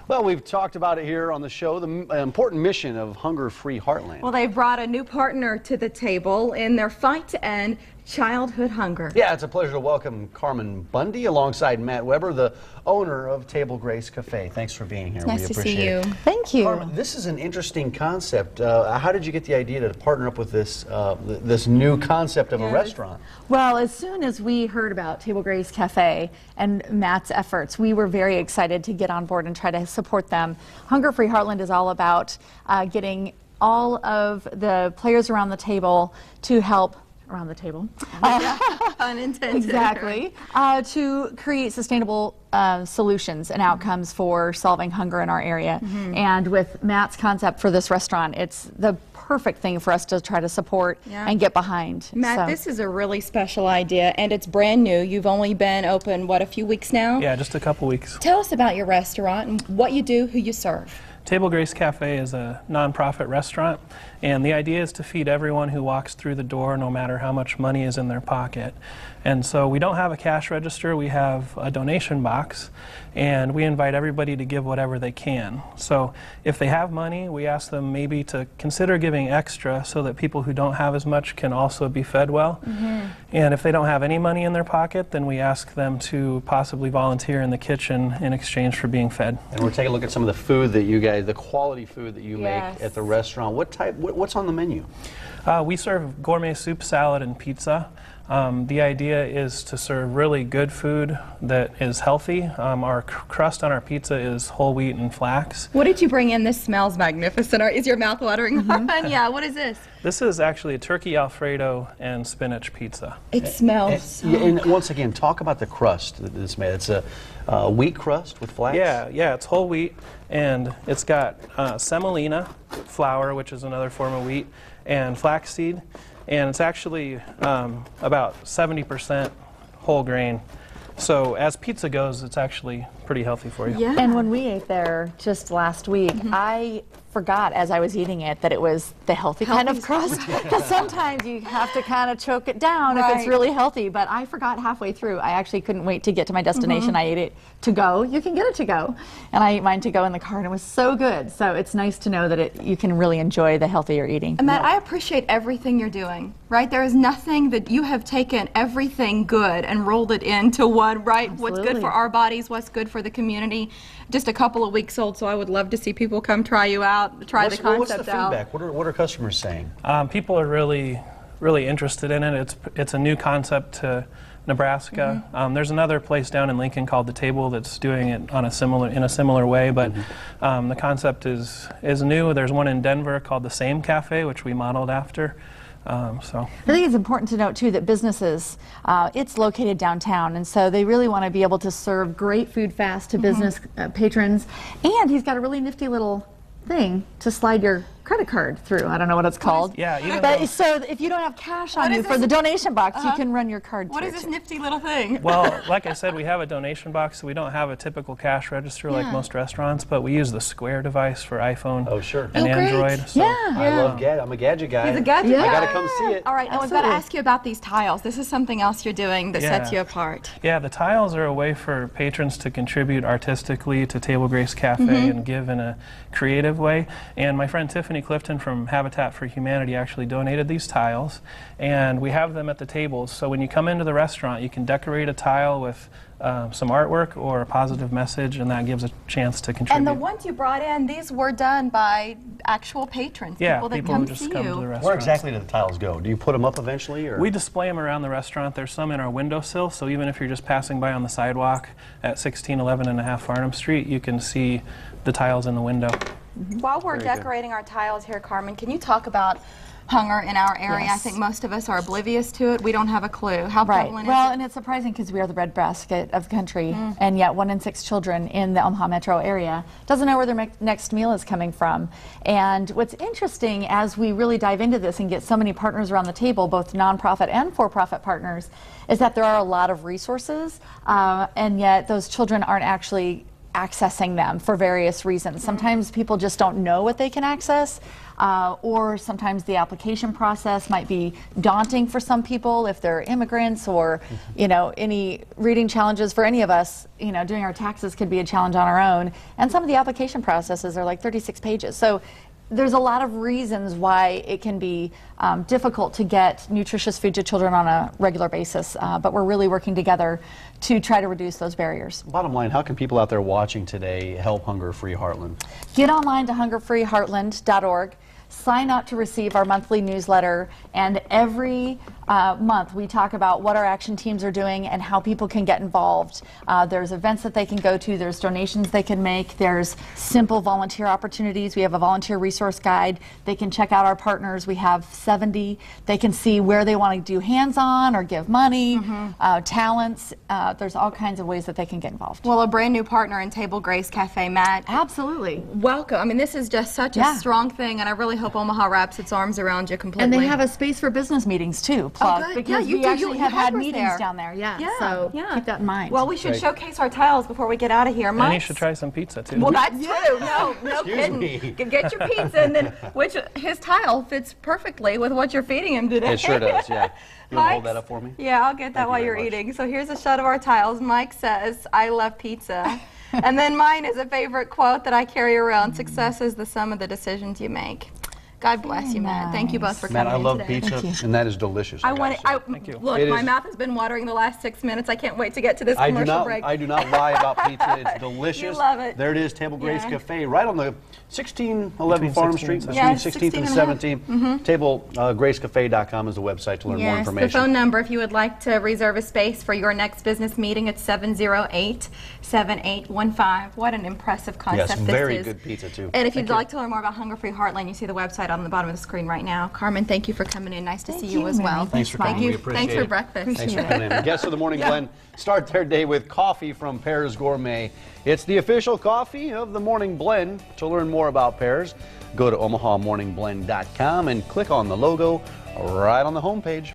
Well, we've talked about it here on the show, the important mission of Hunger-Free Heartland. Well, they've brought a new partner to the table in their fight to end childhood hunger. Yeah, it's a pleasure to welcome Carmen Bundy alongside Matt Weber, the owner of Table Grace Cafe. Thanks for being here. Nice we to appreciate see you. it. Thank you. Carmen, this is an interesting concept. How did you get the idea to partner up with this this new concept of a restaurant? Well, as soon as we heard about Table Grace Cafe and Matt's efforts, we were very excited to get on board and try to support them. Hunger-Free Heartland is all about getting all of the players around the table to help around the table. Unintended. Exactly. To create sustainable solutions and outcomes for solving hunger in our area. And with Matt's concept for this restaurant, it's the perfect thing for us to try to support and get behind. Matt, this is a really special idea, and it's brand new. You've only been open, what, a few weeks now? Yeah, just a couple weeks. Tell us about your restaurant and what you do, who you serve. Table Grace Cafe is a nonprofit restaurant, and the idea is to feed everyone who walks through the door, no matter how much money is in their pocket. And so we don't have a cash register, we have a donation box, and we invite everybody to give whatever they can. So if they have money, we ask them maybe to consider giving extra so that people who don't have as much can also be fed well. And if they don't have any money in their pocket, then we ask them to possibly volunteer in the kitchen in exchange for being fed. And we're taking a look at some of the food that you guys, the quality food that you make at the restaurant. What's on the menu? We serve gourmet soup, salad, and pizza. The idea is to serve really good food that is healthy. Our crust on our pizza is whole wheat and flax. What did you bring in? This smells magnificent. Is your mouth watering? Yeah, what is this? This is actually a turkey Alfredo and spinach pizza. It smells And once again, talk about the crust that it's made. It's a wheat crust with flax? Yeah, it's whole wheat, and it's got semolina flour, which is another form of wheat, and flaxseed. And it's actually about 70% whole grain. So as pizza goes, it's actually pretty healthy for you. Yeah. And when we ate there just last week, I forgot as I was eating it that it was the healthy kind of crust. Because sometimes you have to kind of choke it down if it's really healthy. But I forgot halfway through. I actually couldn't wait to get to my destination. I ate it to go. You can get it to go. And I ate mine to go in the car, and it was so good. So it's nice to know that you can really enjoy the healthier eating. And Matt, I appreciate everything you're doing, right? There is nothing that you have taken everything good and rolled it into one, right? What's good for our bodies, what's good for the community. Just a couple of weeks old, so I would love to see people come try you out, try the concept out. What's the feedback? What are customers saying? People are really interested in it. It's a new concept to Nebraska. There's another place down in Lincoln called The Table that's doing it in a similar way, but the concept is new. There's one in Denver called the Same Café, which we modeled after. I think it's important to note too that businesses, it's located downtown, and so they really want to be able to serve great food fast to business patrons. And he's got a really nifty little thing to slide your credit card through. I don't know what it's called. Yeah, so if you don't have cash on you for the donation box, you can run your card through. What is this nifty little thing? Well, like I said, we have a donation box, so we don't have a typical cash register like most restaurants, but we use the Square device for iPhone and Android. So I love gadgets. I'm a gadget guy. He's a gadget guy. I got to come see it. All right, now I've got to ask you about these tiles. This is something else you're doing that sets you apart. Yeah, the tiles are a way for patrons to contribute artistically to Table Grace Cafe and give in a creative way. And my friend Tiffany Clifton from Habitat for Humanity actually donated these tiles, and we have them at the tables. So when you come into the restaurant, you can decorate a tile with some artwork or a positive message, and that gives a chance to contribute. And the ones you brought in, these were done by actual patrons, people that come who just come to the restaurant. Where exactly do the tiles go? Do you put them up eventually? Or? We display them around the restaurant. There's some in our windowsill, so even if you're just passing by on the sidewalk at 1611 and a half Farnham Street, you can see the tiles in the window. While we're decorating our tiles here, Carmen, can you talk about hunger in our area? I think most of us are oblivious to it. We don't have a clue. How prevalent is it? Well, and it's surprising because we are the breadbasket of the country, and yet 1 in 6 children in the Omaha metro area doesn't know where their next meal is coming from. And what's interesting as we really dive into this and get so many partners around the table, both nonprofit and for-profit partners, is that there are a lot of resources, and yet those children aren't actually accessing them for various reasons. Sometimes people just don't know what they can access, or sometimes the application process might be daunting for some people if they're immigrants, or any reading challenges for any of us. Doing our taxes could be a challenge on our own, and some of the application processes are like 36 pages. So there's a lot of reasons why it can be difficult to get nutritious food to children on a regular basis, but we're really working together to try to reduce those barriers. Bottom line, how can people out there watching today help Hunger Free Heartland? Get online to hungerfreeheartland.org. Sign up to receive our monthly newsletter, and every month we talk about what our action teams are doing and how people can get involved. There's events that they can go to, there's donations they can make, there's simple volunteer opportunities. We have a volunteer resource guide. They can check out our partners. We have 70. They can see where they want to do hands-on or give money, talents. There's all kinds of ways that they can get involved. Well, a brand new partner in Table Grace Cafe, Matt. Absolutely. Welcome. I mean, this is just such a strong thing, and I really hope Omaha wraps its arms around you completely. And they have a space for business meetings too, good. because Yeah, we actually have had meetings there. down there. So keep that in mind. Well, we should showcase our tiles before we get out of here. And you should try some pizza too. Well, that's true. No kidding. Get your pizza, and then his tile fits perfectly with what you're feeding him today. It sure does, yeah. You want to hold that up for me? Yeah, I'll get that Thank you while very you're much. eating. So here's a shot of our tiles. Mike says, "I love pizza." And then mine is a favorite quote that I carry around. Success is the sum of the decisions you make. God bless you, Matt. Thank you both for coming Matt, I in love today. pizza, and that is delicious. I want gotta it. say. Thank you. Look, It my is- mouth has been watering the last 6 minutes. I can't wait to get to this commercial break. I do not lie about pizza. It's delicious. You love it. There it is, Table Grace Yeah. Cafe, right on the 1611 Between Farm 16 Street, and between 16 16th and and a half. 17th. TableGraceCafe.com is the website to learn more Yes, information. the phone number if you would like to reserve a space for your next business meeting, it's 708-7815. What an impressive concept Yes, this very is. good pizza too. And if you'd like to learn more about Hunger Free Heartland, you see the website on the bottom of the screen right now. Carmen, thank you for coming in. Nice to see you as well. Thanks for Thank coming. you. We appreciate Thanks for it. breakfast. Thanks for coming in. Guests of the Morning Blend start their day with coffee from Pears Gourmet. It's the official coffee of the Morning Blend. To learn more about Pears, go to OmahaMorningBlend.com and click on the logo right on the homepage.